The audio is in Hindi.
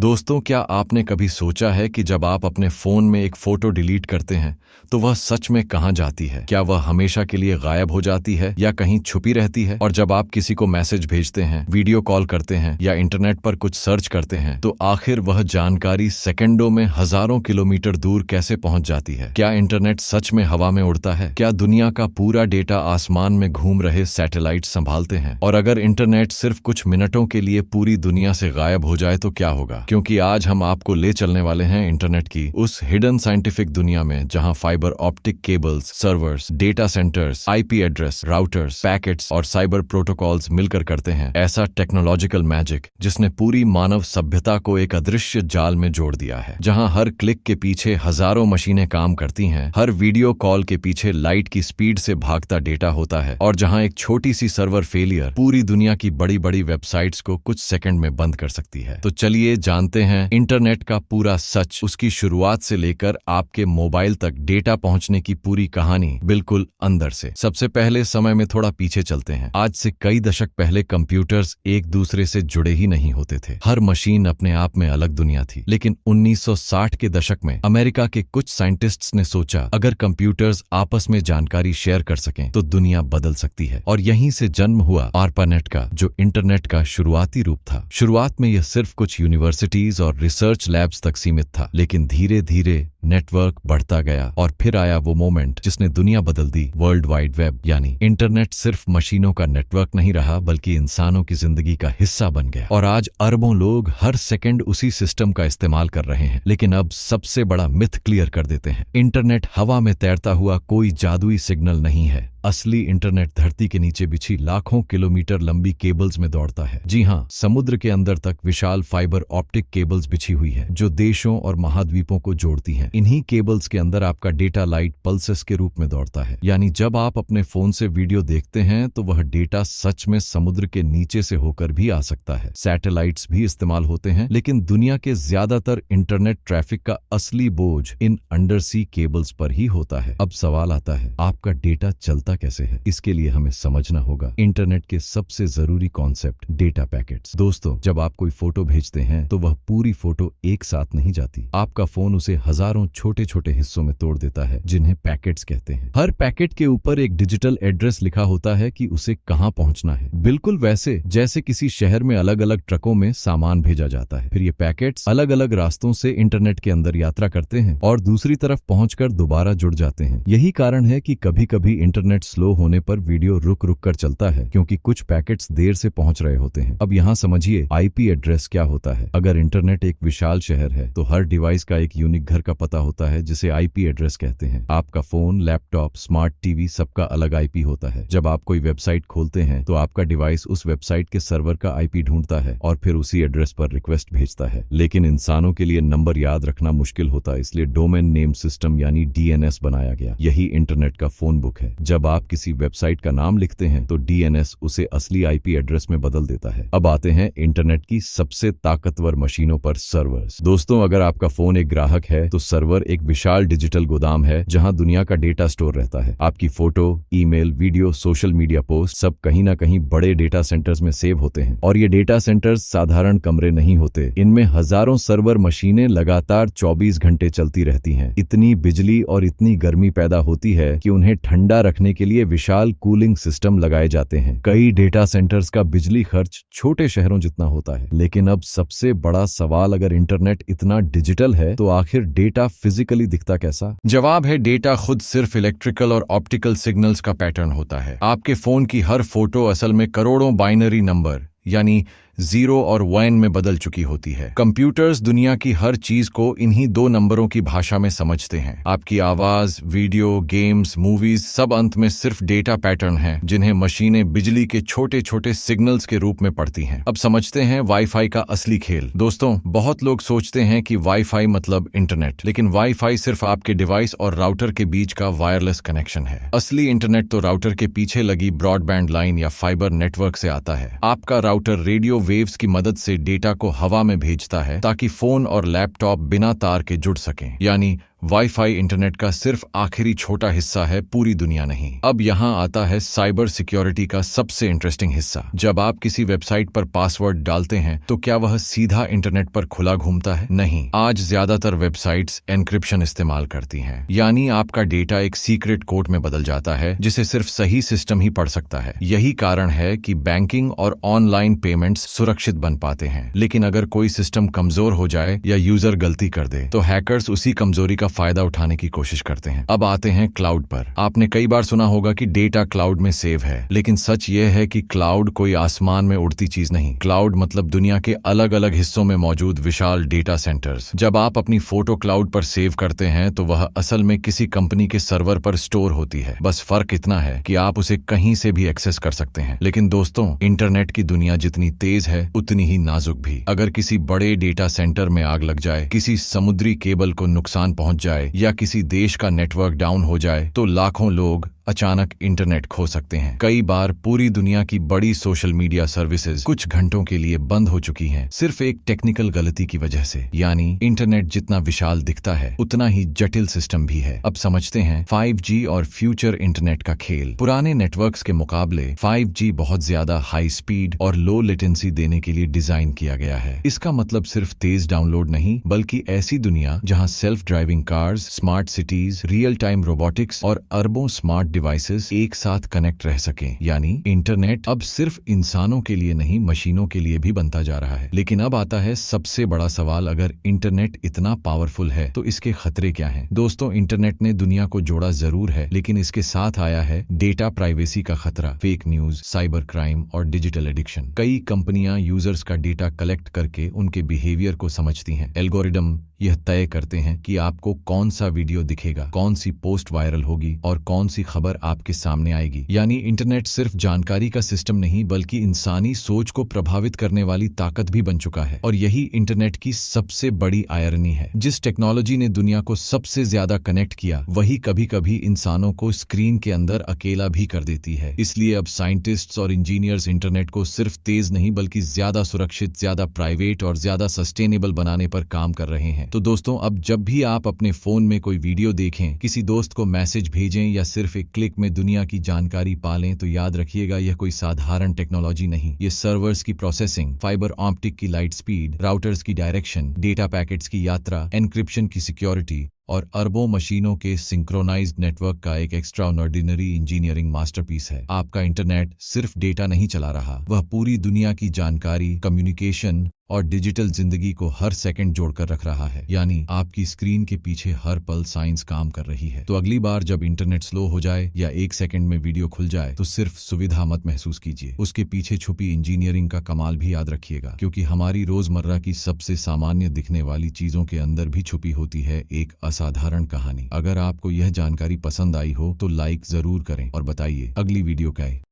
दोस्तों, क्या आपने कभी सोचा है कि जब आप अपने फोन में एक फोटो डिलीट करते हैं तो वह सच में कहाँ जाती है? क्या वह हमेशा के लिए गायब हो जाती है या कहीं छुपी रहती है? और जब आप किसी को मैसेज भेजते हैं, वीडियो कॉल करते हैं या इंटरनेट पर कुछ सर्च करते हैं तो आखिर वह जानकारी सेकंडों में हजारों किलोमीटर दूर कैसे पहुंच जाती है? क्या इंटरनेट सच में हवा में उड़ता है? क्या दुनिया का पूरा डेटा आसमान में घूम रहे सैटेलाइट संभालते हैं? और अगर इंटरनेट सिर्फ कुछ मिनटों के लिए पूरी दुनिया से गायब हो जाए तो क्या होगा? क्योंकि आज हम आपको ले चलने वाले हैं इंटरनेट की उस हिडन साइंटिफिक दुनिया में जहां fibre optic cables, servers, data centres, IP address, routers, packets और साइबर प्रोटोकॉल्स मिलकर करते हैं ऐसा टेक्नोलॉजिकल मैजिक जिसने पूरी मानव सभ्यता को एक अदृश्य जाल में जोड़ दिया है। जहां हर क्लिक के पीछे हजारों मशीनें काम करती हैं, हर वीडियो कॉल के पीछे लाइट की स्पीड से भागता डेटा होता है और जहां एक छोटी सी सर्वर फेलियर पूरी दुनिया की बड़ी बड़ी वेबसाइट्स को कुछ सेकंड में बंद कर सकती है। तो चलिए जानते हैं इंटरनेट का पूरा सच, उसकी शुरुआत से लेकर आपके मोबाइल तक डेटा पहुंचने की पूरी कहानी बिल्कुल अंदर से। सबसे पहले समय में थोड़ा पीछे चलते हैं। आज से कई दशक पहले कंप्यूटर्स एक दूसरे से जुड़े ही नहीं होते थे। हर मशीन अपने आप में अलग दुनिया थी। लेकिन 1960 के दशक में अमेरिका के कुछ साइंटिस्ट्स ने सोचा अगर कंप्यूटर्स आपस में जानकारी शेयर कर सकें तो दुनिया बदल सकती है। और यहीं से जन्म हुआ आर्पानेट का, जो इंटरनेट का शुरुआती रूप था। शुरुआत में यह सिर्फ कुछ यूनिवर्सिटीज और रिसर्च लैब्स तक सीमित था, लेकिन धीरे धीरे नेटवर्क बढ़ता गया और फिर आया वो मोमेंट जिसने दुनिया बदल दी, वर्ल्ड वाइड वेब। यानी इंटरनेट सिर्फ मशीनों का नेटवर्क नहीं रहा बल्कि इंसानों की जिंदगी का हिस्सा बन गया। और आज अरबों लोग हर सेकंड उसी सिस्टम का इस्तेमाल कर रहे हैं। लेकिन अब सबसे बड़ा मिथ क्लियर कर देते हैं, इंटरनेट हवा में तैरता हुआ कोई जादुई सिग्नल नहीं है। असली इंटरनेट धरती के नीचे बिछी लाखों किलोमीटर लंबी केबल्स में दौड़ता है। जी हाँ, समुद्र के अंदर तक विशाल फाइबर ऑप्टिक केबल्स बिछी हुई है जो देशों और महाद्वीपों को जोड़ती हैं। इन्हीं केबल्स के अंदर आपका डेटा लाइट पल्सेस के रूप में दौड़ता है। यानी जब आप अपने फोन से वीडियो देखते हैं तो वह डेटा सच में समुद्र के नीचे से होकर भी आ सकता है। सैटेलाइट्स भी इस्तेमाल होते हैं, लेकिन दुनिया के ज्यादातर इंटरनेट ट्रैफिक का असली बोझ इन अंडर सी केबल्स पर ही होता है। अब सवाल आता है, आपका डेटा चलता कैसे है? इसके लिए हमें समझना होगा इंटरनेट के सबसे जरूरी कॉन्सेप्ट, डेटा पैकेट्स। दोस्तों, जब आप कोई फोटो भेजते हैं तो वह पूरी फोटो एक साथ नहीं जाती। आपका फोन उसे हजारों छोटे छोटे हिस्सों में तोड़ देता है जिन्हें पैकेट्स कहते हैं। हर पैकेट के ऊपर एक डिजिटल एड्रेस लिखा होता है कि उसे कहां पहुंचना है। बिल्कुल वैसे जैसे किसी शहर में अलग अलग ट्रकों में सामान भेजा जाता है। फिर ये पैकेट्स अलग अलग रास्तों से इंटरनेट के अंदर यात्रा करते हैं और दूसरी तरफ पहुंचकर दोबारा जुड़ जाते हैं। यही कारण है कि कभी कभी इंटरनेट स्लो होने पर वीडियो रुक रुक कर चलता है, क्योंकि कुछ पैकेट्स देर से पहुंच रहे होते हैं। अब यहाँ समझिए आईपी एड्रेस क्या होता है। अगर इंटरनेट एक विशाल शहर है तो हर डिवाइस का एक यूनिक घर का पता होता है जिसे आईपी एड्रेस कहते हैं। आपका फोन, लैपटॉप, स्मार्ट टीवी सबका अलग आईपी होता है। जब आप कोई वेबसाइट खोलते हैं तो आपका डिवाइस उस वेबसाइट के सर्वर का आईपी ढूंढता है और फिर उसी एड्रेस पर रिक्वेस्ट भेजता है। लेकिन इंसानों के लिए नंबर याद रखना मुश्किल होता है, इसलिए डोमेन नेम सिस्टम यानी डीएनएस बनाया गया। यही इंटरनेट का फोन बुक है। जब आप किसी वेबसाइट का नाम लिखते हैं तो डीएनएस उसे असली आईपी एड्रेस में बदल देता है। अब आते हैं इंटरनेट की सबसे ताकतवर मशीनों पर, सर्वर्स। दोस्तों, अगर आपका फोन एक ग्राहक है तो सर्वर एक विशाल डिजिटल गोदाम है जहां दुनिया का डेटा स्टोर रहता है। आपकी photo, email, video, social media post सब कहीं ना कहीं बड़े डेटा सेंटर्स में सेव होते हैं। और ये डेटा सेंटर्स साधारण कमरे नहीं होते। इनमें हजारों सर्वर मशीनें लगातार 24 घंटे चलती रहती हैं। इतनी बिजली और इतनी गर्मी पैदा होती है कि उन्हें ठंडा रखने के लिए विशाल कूलिंग सिस्टम लगाए जाते हैं। कई डेटा सेंटर्स का बिजली खर्च छोटे शहरों जितना होता है। लेकिन अब सबसे बड़ा सवाल, अगर इंटरनेट इतना डिजिटल है तो आखिर डेटा फिजिकली दिखता कैसा? जवाब है, डेटा खुद सिर्फ इलेक्ट्रिकल और ऑप्टिकल सिग्नल्स का पैटर्न होता है। आपके फोन की हर फोटो असल में करोड़ों बाइनरी नंबर यानी 0 और 1 में बदल चुकी होती है। कंप्यूटर्स दुनिया की हर चीज को इन्हीं दो नंबरों की भाषा में समझते हैं। आपकी आवाज, वीडियो, गेम्स, मूवीज सब अंत में सिर्फ डेटा पैटर्न हैं जिन्हें मशीनें बिजली के छोटे छोटे सिग्नल्स के रूप में पढ़ती हैं। अब समझते हैं वाईफाई का असली खेल। दोस्तों, बहुत लोग सोचते हैं कि वाईफाई मतलब इंटरनेट, लेकिन वाईफाई सिर्फ आपके डिवाइस और राउटर के बीच का वायरलेस कनेक्शन है। असली इंटरनेट तो राउटर के पीछे लगी ब्रॉडबैंड लाइन या फाइबर नेटवर्क से आता है। आपका राउटर रेडियो वेव्स की मदद से डेटा को हवा में भेजता है ताकि फोन और लैपटॉप बिना तार के जुड़ सकें। यानी वाईफाई इंटरनेट का सिर्फ आखिरी छोटा हिस्सा है, पूरी दुनिया नहीं। अब यहाँ आता है साइबर सिक्योरिटी का सबसे इंटरेस्टिंग हिस्सा। जब आप किसी वेबसाइट पर पासवर्ड डालते हैं तो क्या वह सीधा इंटरनेट पर खुला घूमता है? नहीं। आज ज्यादातर वेबसाइट्स एन्क्रिप्शन इस्तेमाल करती हैं, यानी आपका डेटा एक सीक्रेट कोड में बदल जाता है जिसे सिर्फ सही सिस्टम ही पढ़ सकता है। यही कारण है कि बैंकिंग और ऑनलाइन पेमेंट्स सुरक्षित बन पाते हैं। लेकिन अगर कोई सिस्टम कमजोर हो जाए या यूजर गलती कर दे तो हैकर्स उसी कमजोरी का फायदा उठाने की कोशिश करते हैं। अब आते हैं क्लाउड पर। आपने कई बार सुना होगा कि डेटा क्लाउड में सेव है, लेकिन सच यह है कि क्लाउड कोई आसमान में उड़ती चीज नहीं। क्लाउड मतलब दुनिया के अलग अलग हिस्सों में मौजूद विशाल डेटा सेंटर्स। जब आप अपनी फोटो क्लाउड पर सेव करते हैं तो वह असल में किसी कंपनी के सर्वर पर स्टोर होती है। बस फर्क इतना है कि आप उसे कहीं से भी एक्सेस कर सकते हैं। लेकिन दोस्तों, इंटरनेट की दुनिया जितनी तेज है उतनी ही नाजुक भी। अगर किसी बड़े डेटा सेंटर में आग लग जाए, किसी समुद्री केबल को नुकसान पहुंच जाए या किसी देश का नेटवर्क डाउन हो जाए तो लाखों लोग अचानक इंटरनेट खो सकते हैं। कई बार पूरी दुनिया की बड़ी सोशल मीडिया सर्विसेज कुछ घंटों के लिए बंद हो चुकी हैं, सिर्फ एक टेक्निकल गलती की वजह से। यानी इंटरनेट जितना विशाल दिखता है उतना ही जटिल सिस्टम भी है। अब समझते हैं 5G और फ्यूचर इंटरनेट का खेल। पुराने नेटवर्क्स के मुकाबले 5G बहुत ज्यादा हाई स्पीड और लो लेटेंसी देने के लिए डिजाइन किया गया है। इसका मतलब सिर्फ तेज डाउनलोड नहीं, बल्कि ऐसी दुनिया जहां self driving cars, smart cities, real time robotics और अरबों स्मार्ट डिवाइसेस एक साथ कनेक्ट रह सकें। यानी इंटरनेट अब सिर्फ इंसानों के लिए नहीं, मशीनों के लिए भी बनता जा रहा है। लेकिन अब आता है सबसे बड़ा सवाल, अगर इंटरनेट इतना पावरफुल है तो इसके खतरे क्या हैं? दोस्तों, इंटरनेट ने दुनिया को जोड़ा जरूर है, लेकिन इसके साथ आया है डेटा प्राइवेसी का खतरा, फेक न्यूज, साइबर क्राइम और डिजिटल एडिक्शन। कई कंपनियां यूजर्स का डेटा कलेक्ट करके उनके बिहेवियर को समझती हैं। एल्गोरिदम यह तय करते हैं कि आपको कौन सा वीडियो दिखेगा, कौन सी पोस्ट वायरल होगी और कौन सी खबर आपके सामने आएगी। यानी इंटरनेट सिर्फ जानकारी का सिस्टम नहीं, बल्कि इंसानी सोच को प्रभावित करने वाली ताकत भी बन चुका है। और यही इंटरनेट की सबसे बड़ी आयरनी है। जिस टेक्नोलॉजी ने दुनिया को सबसे ज्यादा कनेक्ट किया, वही कभी कभी इंसानों को स्क्रीन के अंदर अकेला भी कर देती है। इसलिए अब साइंटिस्ट्स और इंजीनियर्स इंटरनेट को सिर्फ तेज नहीं, बल्कि ज्यादा सुरक्षित, ज्यादा प्राइवेट और ज्यादा सस्टेनेबल बनाने पर काम कर रहे हैं। तो दोस्तों, अब जब भी आप अपने फोन में कोई वीडियो देखें, किसी दोस्त को मैसेज भेजें या सिर्फ एक क्लिक में दुनिया की जानकारी पालें, तो याद रखिएगा यह कोई साधारण टेक्नोलॉजी नहीं। ये सर्वर्स की प्रोसेसिंग, फाइबर ऑप्टिक की लाइट स्पीड, राउटर्स की डायरेक्शन, डेटा पैकेट्स की यात्रा, एन्क्रिप्शन की सिक्योरिटी और अरबों मशीनों के सिंक्रोनाइज्ड नेटवर्क का एक एक्स्ट्राऑर्डिनरी इंजीनियरिंग मास्टरपीस है। आपका इंटरनेट सिर्फ डेटा नहीं चला रहा, वह पूरी दुनिया की जानकारी, कम्युनिकेशन और डिजिटल जिंदगी को हर सेकंड जोड़कर रख रहा है। यानी आपकी स्क्रीन के पीछे हर पल साइंस काम कर रही है। तो अगली बार जब इंटरनेट स्लो हो जाए या एक सेकंड में वीडियो खुल जाए तो सिर्फ सुविधा मत महसूस कीजिए, उसके पीछे छुपी इंजीनियरिंग का कमाल भी याद रखिएगा। क्योंकि हमारी रोजमर्रा की सबसे सामान्य दिखने वाली चीजों के अंदर भी छुपी होती है एक असाधारण कहानी। अगर आपको यह जानकारी पसंद आई हो तो लाइक जरूर करें और बताइए अगली वीडियो क्या है।